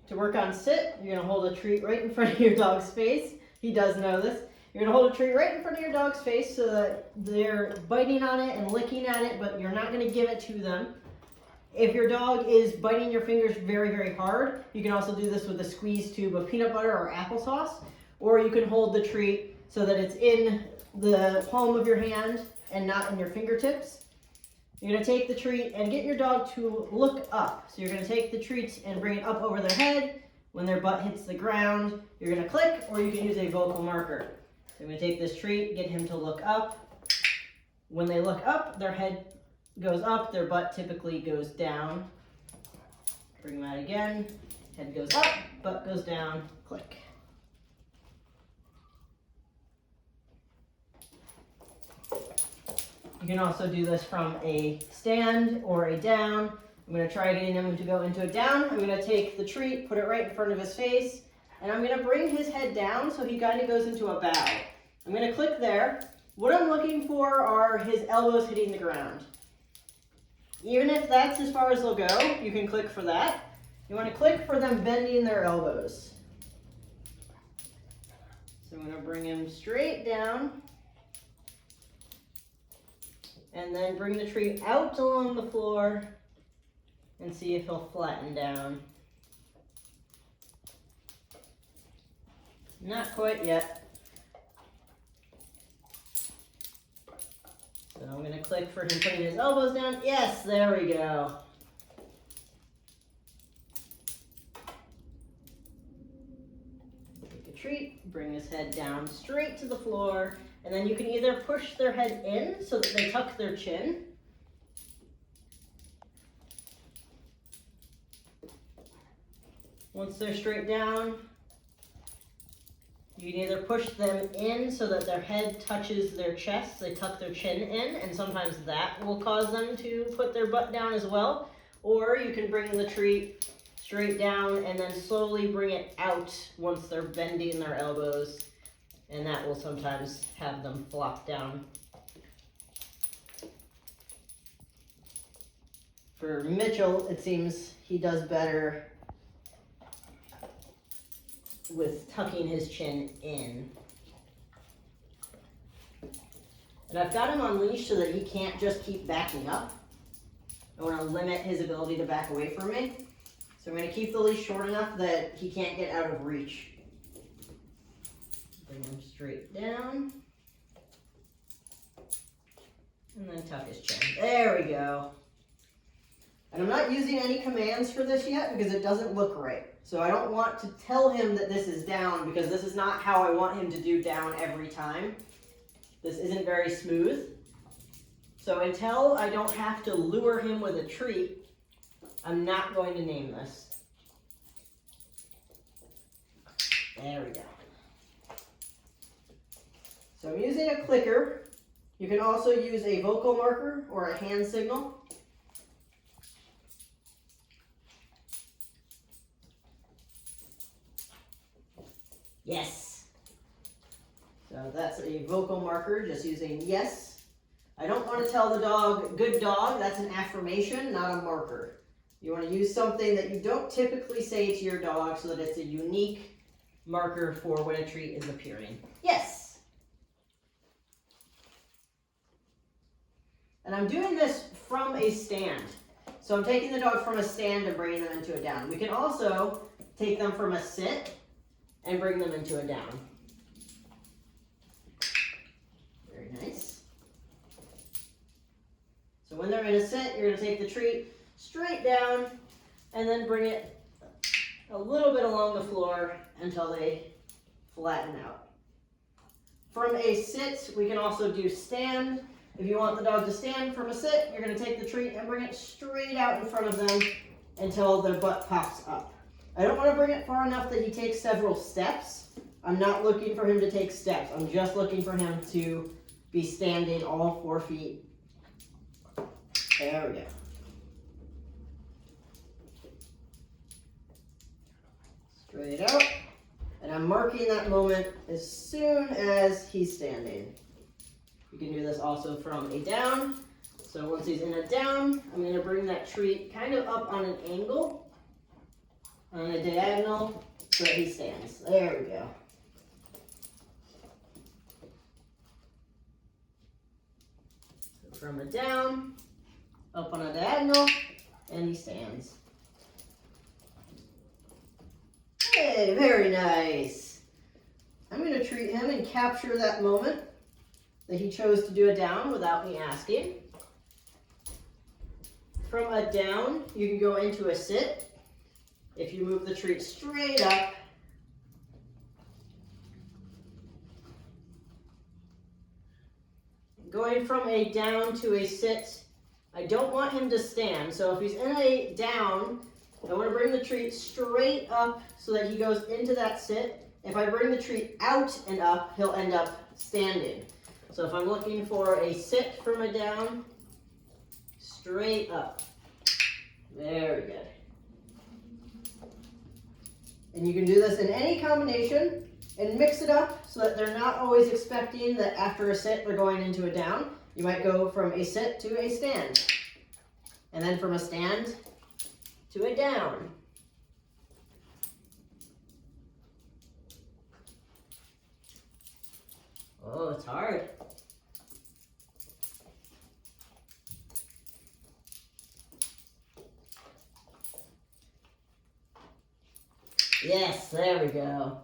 To work on sit, you're gonna hold a treat right in front of your dog's face. He does know this. You're gonna hold a treat right in front of your dog's face so that they're biting on it and licking at it, but you're not gonna give it to them. If your dog is biting your fingers very, very hard, you can also do this with a squeeze tube of peanut butter or applesauce, or you can hold the treat so that it's in the palm of your hand and not in your fingertips. You're gonna take the treat and get your dog to look up. So you're gonna take the treat and bring it up over their head. When their butt hits the ground, you're gonna click, or you can use a vocal marker. So I'm gonna take this treat, get him to look up. When they look up, their head goes up, their butt typically goes down. Bring them out again, head goes up, butt goes down, click. You can also do this from a stand or a down. I'm gonna try getting him to go into a down. I'm gonna take the treat, put it right in front of his face, and I'm gonna bring his head down so he kind of goes into a bow. I'm gonna click there. What I'm looking for are his elbows hitting the ground. Even if that's as far as they'll go, you can click for that. You want to click for them bending their elbows. So I'm going to bring him straight down and then bring the treat out along the floor and see if he'll flatten down. Not quite yet. So I'm going to click for him putting his elbows down. Yes, there we go. Take a treat, bring his head down straight to the floor, and then you can either push their head in so that they tuck their chin. Once they're straight down, you can either push them in so that their head touches their chest, they tuck their chin in, and sometimes that will cause them to put their butt down as well. Or you can bring the treat straight down and then slowly bring it out once they're bending their elbows, and that will sometimes have them flop down. For Mitchell, it seems he does better with tucking his chin in. And I've got him on leash so that he can't just keep backing up. I want to limit his ability to back away from me. So I'm going to keep the leash short enough that he can't get out of reach. Bring him straight down. And then tuck his chin. There we go. And I'm not using any commands for this yet because it doesn't look right. So I don't want to tell him that this is down because this is not how I want him to do down every time. This isn't very smooth. So until I don't have to lure him with a treat, I'm not going to name this. There we go. So I'm using a clicker. You can also use a vocal marker or a hand signal. Yes. So that's a vocal marker, just using yes. I don't want to tell the dog, good dog, that's an affirmation, not a marker. You want to use something that you don't typically say to your dog so that it's a unique marker for when a treat is appearing. Yes. And I'm doing this from a stand. So I'm taking the dog from a stand and bringing them into a down. We can also take them from a sit and bring them into a down. Very nice. So when they're in a sit, you're going to take the treat straight down and then bring it a little bit along the floor until they flatten out. From a sit, we can also do stand. If you want the dog to stand from a sit, you're going to take the treat and bring it straight out in front of them until their butt pops up. I don't want to bring it far enough that he takes several steps. I'm not looking for him to take steps. I'm just looking for him to be standing all 4 feet. There we go. Straight out. And I'm marking that moment as soon as he's standing. You can do this also from a down. So once he's in a down, I'm going to bring that treat kind of up on an angle. on a diagonal so that he stands. There we go. So from a down, up on a diagonal, and he stands. Hey, very nice. I'm going to treat him and capture that moment that he chose to do a down without me asking. From a down, you can go into a sit. If you move the treat straight up, going from a down to a sit, I don't want him to stand. So if he's in a down, I want to bring the treat straight up so that he goes into that sit. If I bring the treat out and up, he'll end up standing. So if I'm looking for a sit from a down, straight up. Very good. And you can do this in any combination and mix it up so that they're not always expecting that after a sit they're going into a down. You might go from a sit to a stand. And then from a stand to a down. Oh, it's hard. Yes, there we go.